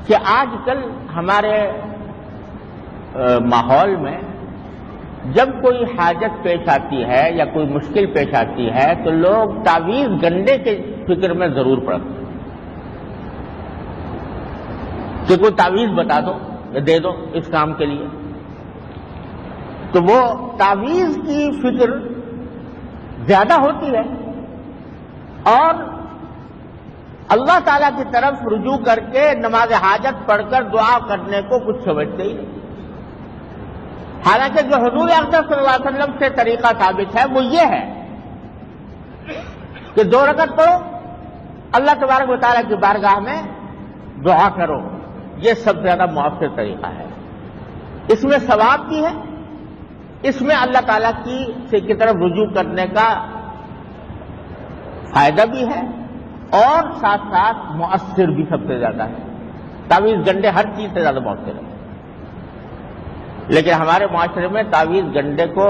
کہ آج کل ہمارے ماحول میں جب کوئی حاجت پیش آتی ہے یا کوئی مشکل پیش آتی ہے تو لوگ تعویذ گنڈے کے فکر میں ضرور پڑتے ہیں کہ کوئی تعویذ بتا دو یا دے دو اس کام کے لیے. تو وہ تعویذ کی فکر زیادہ ہوتی ہے اور اللہ تعالیٰ کی طرف رجوع کر کے نماز حاجت پڑھ کر دعا کرنے کو کچھ سمجھتے ہی نہیں. حالانکہ جو حضور اقدس صلی اللہ علیہ وسلم سے طریقہ ثابت ہے وہ یہ ہے کہ 2 رکعت پڑھو، اللہ تبارک و تعالیٰ کی بارگاہ میں دعا کرو. یہ سب سے زیادہ مؤثر طریقہ ہے. اس میں ثواب بھی ہے، اس میں اللہ تعالیٰ کی طرف رجوع کرنے کا فائدہ بھی ہے اور ساتھ ساتھ مؤثر بھی سب سے زیادہ ہے. تعویذ گنڈے ہر چیز سے زیادہ مؤثر ہے، لیکن ہمارے معاشرے میں تعویذ گنڈے کو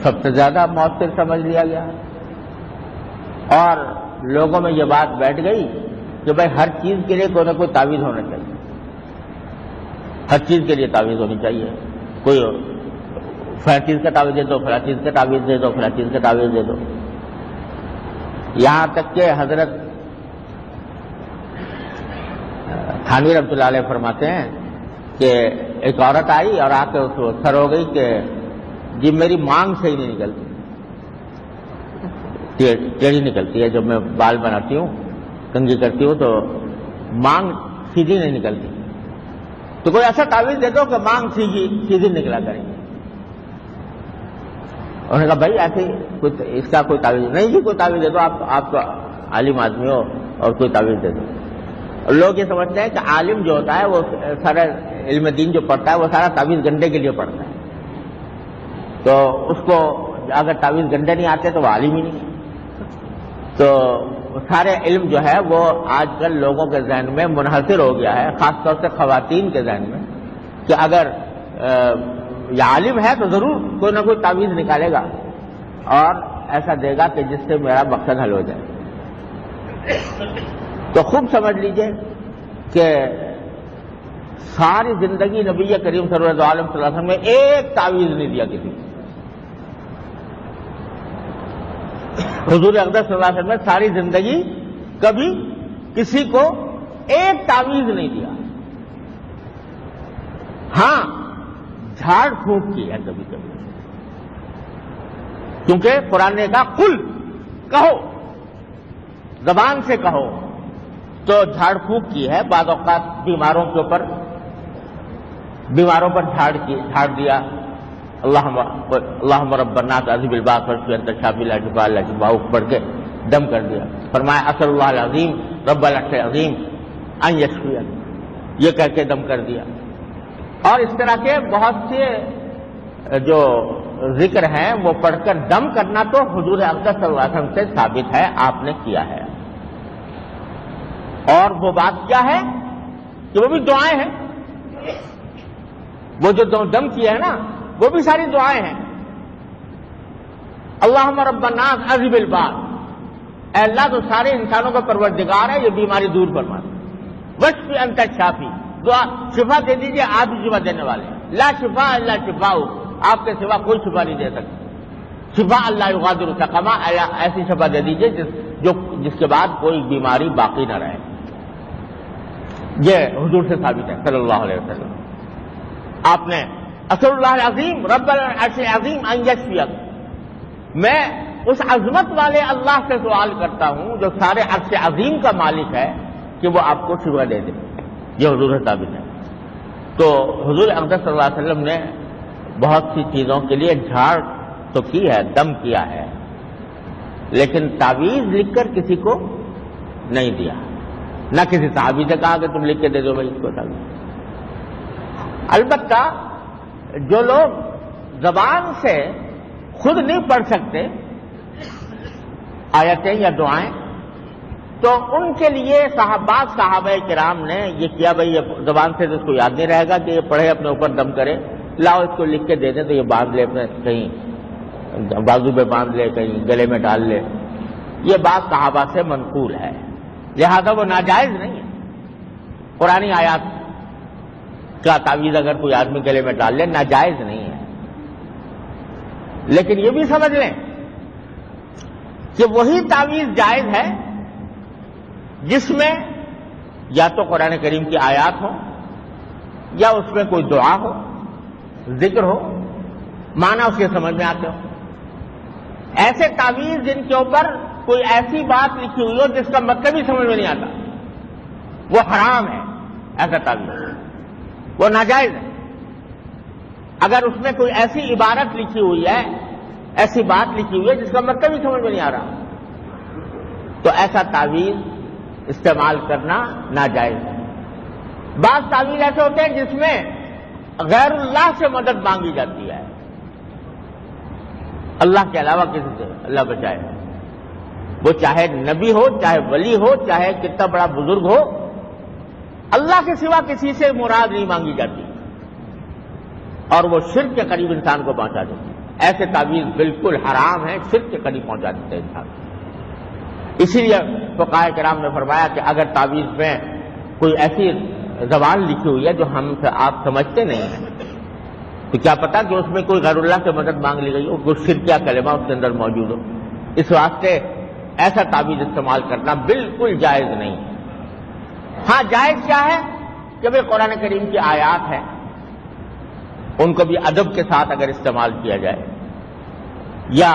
سب سے زیادہ مؤثر سمجھ لیا گیا اور لوگوں میں یہ بات بیٹھ گئی کہ بھائی ہر چیز کے لیے کوئی نہ کوئی تعویذ ہونا چاہیے، ہر چیز کے لیے تعویذ ہونی چاہیے. کوئی فلاں چیز کا تعویذ دے دو، فلاں چیز کا تعویذ دے دو، فلاں چیز کا تعویذ دے دو. یہاں تک کہ حضرت تھانوی رحمۃ اللہ علیہ فرماتے ہیں کہ ایک عورت آئی اور آ کے اس کو سر ہو گئی کہ جی میری مانگ صحیح نہیں نکلتی، ٹیڑھی نکلتی ہے. جب میں بال بناتی ہوں، کنگھی کرتی ہوں تو مانگ سیدھی نہیں نکلتی، تو کوئی ایسا تعویذ دے دو کہ مانگ سیدھی نکلا کرے. انہوں نے کہا بھائی ایسے اس کا کوئی تعویذ نہیں جی، کوئی تعویذ دے دو، آپ تو عالم آدمی ہو اور کوئی تعویذ دے دو. لوگ یہ سمجھتے ہیں کہ عالم جو ہوتا ہے وہ سارا علم دین جو پڑھتا ہے وہ سارا تعویذ گنڈے کے لیے پڑھتا ہے، تو اس کو اگر تعویذ گنڈے نہیں آتے تو وہ عالم ہی نہیں. تو سارے علم جو ہے وہ آج کل لوگوں کے ذہن میں منحصر ہو گیا ہے، خاص طور سے خواتین کے ذہن میں، کہ اگر یہ عالم ہے تو ضرور کوئی نہ کوئی تعویذ نکالے گا اور ایسا دے گا کہ جس سے میرا مقصد حل ہو جائے. تو خوب سمجھ لیجئے کہ ساری زندگی نبی کریم صلی اللہ علیہ وسلم نے ایک تعویذ نہیں دیا کسی کو. حضور اقدس صلی اللہ علیہ وسلم نے ساری زندگی کبھی کسی کو ایک تعویذ نہیں دیا. ہاں جھاڑ پھونک کی ہے کبھی کبھی، کیونکہ قرآن نے کہا قل، کہو، زبان سے کہو. تو جھاڑ پھونک کی ہے. بعض اوقات بیماروں پر جھاڑ دیا. اللہم رب الناس اذھب الباس واشف انت الشافی لا شفاء الا شفاؤک پڑھ کے دم کر دیا. فرمایا اسأل اللہ العظیم رب العرش العظیم ان یشفیک، یہ کہہ کے دم کر دیا. اور اس طرح کے بہت سے جو ذکر ہیں وہ پڑھ کر دم کرنا تو حضور اقدس صلی اللہ علیہ وسلم سے ثابت ہے، آپ نے کیا ہے. اور وہ بات کیا ہے کہ وہ بھی دعائیں ہیں. وہ جو دم کیا ہے نا وہ بھی ساری دعائیں ہیں. اللہم رب الناس اذھب الباس، اے اللہ تو سارے انسانوں کا پروردگار ہے، یہ بیماری دور فرما دے. واشف انت الشافی، دعا شفا دے دیجیے، آپ ہی شفا دینے والے ہیں. لا شفاء الا شفاؤک، آپ کے سوا کوئی شفا نہیں دے سکتا. شفا اللہ یغادر سقما، ایسی شفا دے دیجیے جس کے بعد کوئی بیماری باقی نہ رہے. یہ حضور سے ثابت ہے صلی اللہ علیہ وسلم. آپ نے اسأل اللہ العظیم رب العرش العظیم ان یشفیک، میں اس عظمت والے اللہ سے سوال کرتا ہوں جو سارے عرش عظیم کا مالک ہے کہ وہ آپ کو شفا دے دے. یہ حضور سے ثابت ہے. تو حضور اقدس صلی اللہ علیہ وسلم نے بہت سی چیزوں کے لیے جھاڑ تو کی ہے، دم کیا ہے، لیکن تعویذ لکھ کر کسی کو نہیں دیا. نہ کسی صحابی سے کہا کہ تم لکھ کے دے دو بھائی اس کو تعویذ. البتہ جو لوگ زبان سے خود نہیں پڑھ سکتے آیتیں یا دعائیں، تو ان کے لیے صحابہ کرام نے یہ کیا، بھائی یہ زبان سے تو اس کو یاد نہیں رہے گا کہ یہ پڑھے اپنے اوپر دم کرے، لاؤ اس کو لکھ کے دے دیں تو یہ باندھ لے، اپنے کہیں بازو پہ باندھ لے، کہیں گلے میں ڈال لے. یہ بات صحابہ سے منقول ہے، لہذا وہ ناجائز نہیں ہے. قرآنی آیات کا تعویذ اگر کوئی آدمی گلے میں ڈال لے ناجائز نہیں ہے، لیکن یہ بھی سمجھ لیں کہ وہی تعویذ جائز ہے جس میں یا تو قرآن کریم کی آیات ہو یا اس میں کوئی دعا ہو، ذکر ہو، معنی اس کے سمجھ میں آتے ہو۔ ایسے تعویذ جن کے اوپر کوئی ایسی بات لکھی ہوئی ہو جس کا مطلب ہی سمجھ میں نہیں آتا، وہ حرام ہے، ایسا تعویذ وہ ناجائز ہے۔ اگر اس میں کوئی ایسی عبارت لکھی ہوئی ہے، ایسی بات لکھی ہوئی ہے جس کا مطلب ہی سمجھ میں نہیں آ رہا، تو ایسا تعویذ استعمال کرنا ناجائز ہے۔ بعض تعویذ ایسے ہوتے ہیں جس میں غیر اللہ سے مدد مانگی جاتی ہے، اللہ کے علاوہ کسی سے، اللہ بچائے، وہ چاہے نبی ہو، چاہے ولی ہو، چاہے کتنا بڑا بزرگ ہو، اللہ کے سوا کسی سے مراد نہیں مانگی جاتی، اور وہ شرک کے قریب انسان کو پہنچا دیتی ہے۔ ایسے تعویذ بالکل حرام ہیں، شرک کے قریب پہنچا دیتے ہیں انسان کو۔ اسی لیے فقہاء کرام نے فرمایا کہ اگر تعویذ میں کوئی ایسی زبان لکھی ہوئی ہے جو ہم سے آپ سمجھتے نہیں ہیں، تو کیا پتا کہ اس میں کوئی غیر اللہ سے مدد مانگ لی گئی ہو، کوئی شرکیہ کلمہ اس کے اندر موجود ہو، اس واسطے ایسا تعویذ استعمال کرنا بالکل جائز نہیں۔ ہاں جائز کیا ہے کہ بھئی قرآن کریم کی آیات ہیں، ان کو بھی ادب کے ساتھ اگر استعمال کیا جائے، یا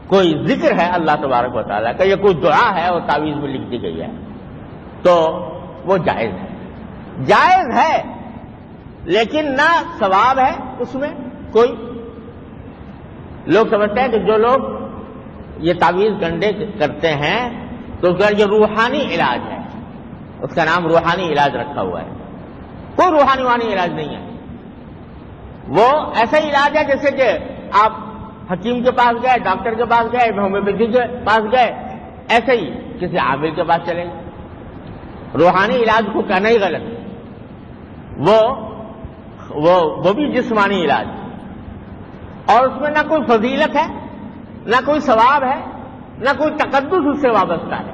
کوئی ذکر ہے اللہ تبارک و تعالیٰ کا، یا کوئی دعا ہے اور تعویذ میں لکھ دی گئی ہے، تو وہ جائز ہے، جائز ہے، لیکن نہ ثواب ہے اس میں کوئی۔ لوگ سمجھتے ہیں کہ جو لوگ یہ تعویذ گنڈے کرتے ہیں تو اس کا یہ روحانی علاج ہے، اس کا نام روحانی علاج رکھا ہوا ہے۔ کوئی روحانی وانی علاج نہیں ہے، وہ ایسا علاج ہے جیسے کہ آپ حکیم کے پاس گئے، ڈاکٹر کے پاس گئے، ہومیوپیتھی کے پاس گئے، ایسے ہی کسی عامل کے پاس چلے گئے۔ روحانی علاج کو کہنا ہی غلط ہے، وہ بھی جسمانی علاج، اور اس میں نہ کوئی فضیلت ہے، نہ کوئی ثواب ہے، نہ کوئی تقدس اس سے وابستہ ہے،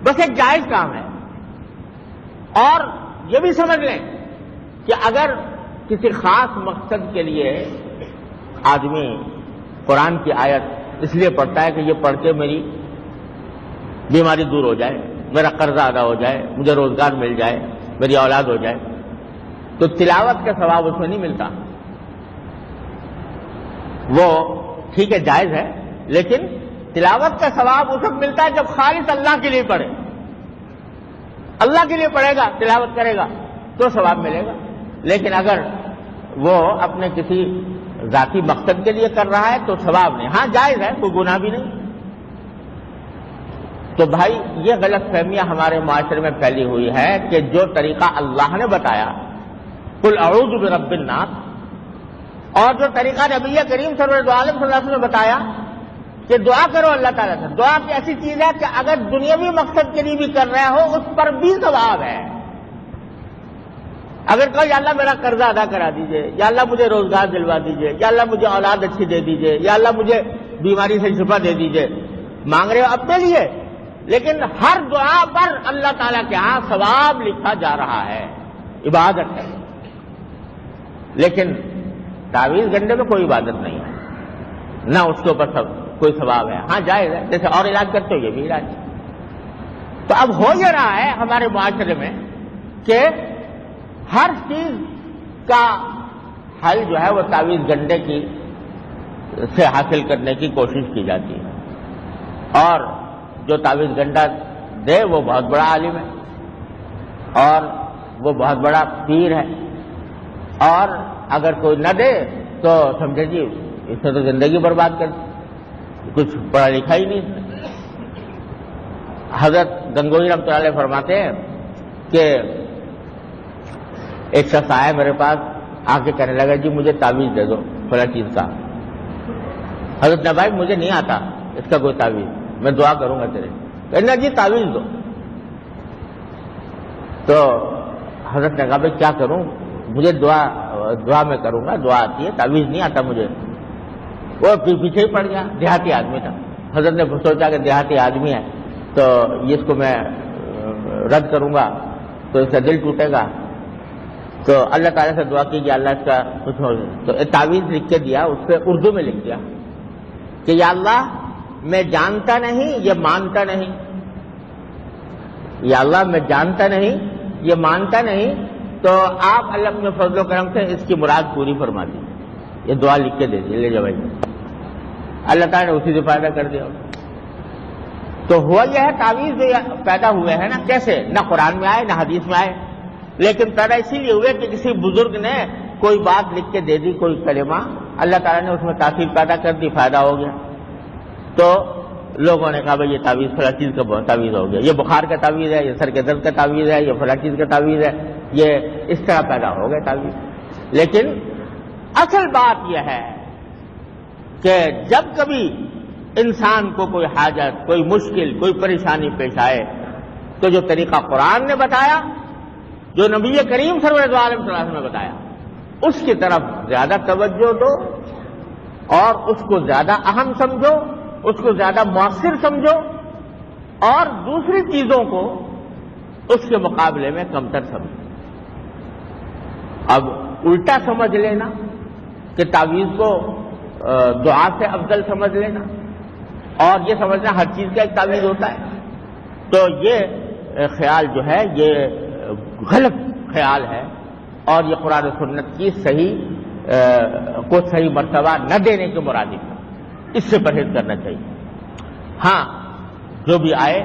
بس ایک جائز کام ہے۔ اور یہ بھی سمجھ لیں کہ اگر کسی خاص مقصد کے لیے آدمی قرآن کی آیت اس لیے پڑھتا ہے کہ یہ پڑھ کے میری بیماری دور ہو جائے، میرا قرضہ ادا ہو جائے، مجھے روزگار مل جائے، میری اولاد ہو جائے، تو تلاوت کا ثواب اس میں نہیں ملتا۔ وہ ٹھیک ہے جائز ہے، لیکن تلاوت کا ثواب اس وقت ملتا ہے جب خالص اللہ کے لیے پڑھے، اللہ کے لیے پڑھے گا، تلاوت کرے گا تو ثواب ملے گا۔ لیکن اگر وہ اپنے کسی ذاتی مقصد کے لیے کر رہا ہے تو ثواب نہیں۔ ہاں جائز ہے، کوئی گناہ بھی نہیں۔ تو بھائی یہ غلط فہمیاں ہمارے معاشرے میں پھیلی ہوئی ہے کہ جو طریقہ اللہ نے بتایا قل اعوذ برب الناس، اور جو طریقہ نبی کریم صلی اللہ علیہ وسلم نے بتایا کہ دعا کرو اللہ تعالیٰ سے، دعا کی ایسی چیز ہے کہ اگر دنیاوی مقصد کے لیے بھی کر رہے ہو اس پر بھی ثواب ہے۔ اگر کہو یا اللہ میرا قرضہ ادا کرا دیجئے، یا اللہ مجھے روزگار دلوا دیجئے، یا اللہ مجھے اولاد اچھی دے دیجئے، یا اللہ مجھے بیماری سے شفا دے دیجئے، مانگ رہے ہو اپنے لیے، لیکن ہر دعا پر اللہ تعالیٰ کے ہاں ثواب لکھا جا رہا ہے، عبادت ہے۔ لیکن تعویذ گنڈے میں کوئی عبادت نہیں ہے، نہ اس کے اوپر کوئی ثواب ہے۔ ہاں جائز ہے، جیسے اور علاج کرتے ہو یہ بھی علاج ہے۔ تو اب ہو یہ رہا ہے ہمارے معاشرے میں کہ ہر چیز کا حل جو ہے وہ تعویذ گنڈے کی سے حاصل کرنے کی کوشش کی جاتی ہے، اور جو تعویذ گنڈا دے وہ بہت بڑا عالم ہے، اور وہ بہت بڑا پیر ہے، اور اگر کوئی نہ دے تو سمجھے جی اس سے تو زندگی برباد کر دی، کچھ پڑھا لکھا ہی نہیں۔ حضرت گنگوئی رحمۃ اللہ علیہ فرماتے ہیں کہ ایک شخص آیا میرے پاس، آ کے کہنے لگا جی مجھے تعویذ دے دو فلاں چیز کا۔ حضرت نے بھائی مجھے نہیں آتا اس کا کوئی تعویذ، میں دعا کروں گا تیرے، کہنا جی تعویذ دو۔ تو حضرت نے کہا بھائی کیا کروں، مجھے دعا میں کروں گا، دعا آتی ہے، تعویذ نہیں آتا مجھے۔ وہ پیچھے ہی پڑ گیا، دیہاتی آدمی تھا۔ حضرت نے سوچا کہ دیہاتی آدمی ہے تو اس کو میں رد کروں گا تو اس کا دل ٹوٹے گا. تو اللہ تعالیٰ سے دعا کی کہ اللہ اس کا کچھ ہو. تو ایک تعویذ لکھ کے دیا, اس سے اردو میں لکھ دیا کہ یا اللہ میں جانتا نہیں یہ مانتا نہیں, یا اللہ میں جانتا نہیں یہ مانتا نہیں, تو آپ اللہ اپنے فضل و کرم سے اس کی مراد پوری فرما دی. یہ دعا لکھ کے دے دی, لے جا بھائی. اللہ تعالیٰ نے اسی سے فائدہ کر دیا. تو ہوا یہ ہے تعویذ پیدا ہوئے ہیں نا, کیسے؟ نہ قرآن میں آئے نہ حدیث میں آئے, لیکن پیدا اسی لیے ہوئے کہ کسی بزرگ نے کوئی بات لکھ کے دے دی, کوئی کلمہ, اللہ تعالیٰ نے اس میں تاثیر پیدا کر دی, فائدہ ہو گیا. تو لوگوں نے کہا بھائی یہ تعویذ فلاں چیز کا تعویذ ہو گیا, یہ بخار کا تعویذ ہے, یہ سر کے درد کا تعویذ ہے, یہ فلاں چیز کا تعویذ ہے, یہ اس طرح پیدا ہو گیا تعویذ. لیکن اصل بات یہ ہے کہ جب کبھی انسان کو کوئی حاجت, کوئی مشکل, کوئی پریشانی پیش آئے, تو جو طریقہ قرآن نے بتایا, جو نبی کریم سرور عالم صلی اللہ علیہ وسلم نے بتایا, اس کی طرف زیادہ توجہ دو اور اس کو زیادہ اہم سمجھو, اس کو زیادہ مؤثر سمجھو, اور دوسری چیزوں کو اس کے مقابلے میں کمتر سمجھو. اب الٹا سمجھ لینا کہ تعویذ کو دعا سے افضل سمجھ لینا, اور یہ سمجھنا ہر چیز کا ایک تعویذ ہوتا ہے, تو یہ خیال جو ہے یہ غلط خیال ہے, اور یہ قرآن و سنت کی کو صحیح مرتبہ نہ دینے کے مرادف ہے. اس سے پرہیز کرنا چاہیے. ہاں جو بھی آئے,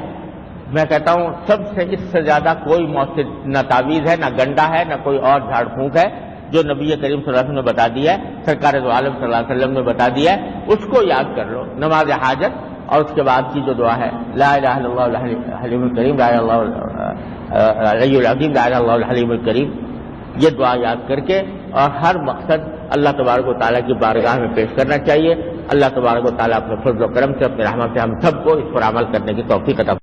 میں کہتا ہوں سب سے اس سے زیادہ کوئی مؤثر نہ تعویذ ہے, نہ گنڈا ہے, نہ کوئی اور جھاڑ پھونک ہے, جو نبی کریم صلی اللہ علیہ وسلم نے بتا دیا ہے, سرکار دو عالم صلی اللہ علیہ وسلم نے بتا دیا ہے, اس کو یاد کر لو نماز حاجت, اور اس کے بعد کی جو دعا ہے لا الہ الا اللہ الحلیم الکریم, لا الہ الا اللہ العلی العظیم, لا الہ الا اللہ الحلیم الکریم, یہ دعا یاد کر کے اور ہر مقصد اللہ تبارک و تعالیٰ کی بارگاہ میں پیش کرنا چاہیے. اللہ تبارک و تعالیٰ اپنے فضل و کرم سے, اپنے رحمت سے ہم سب کو اس پر عمل کرنے کی توفیق عطا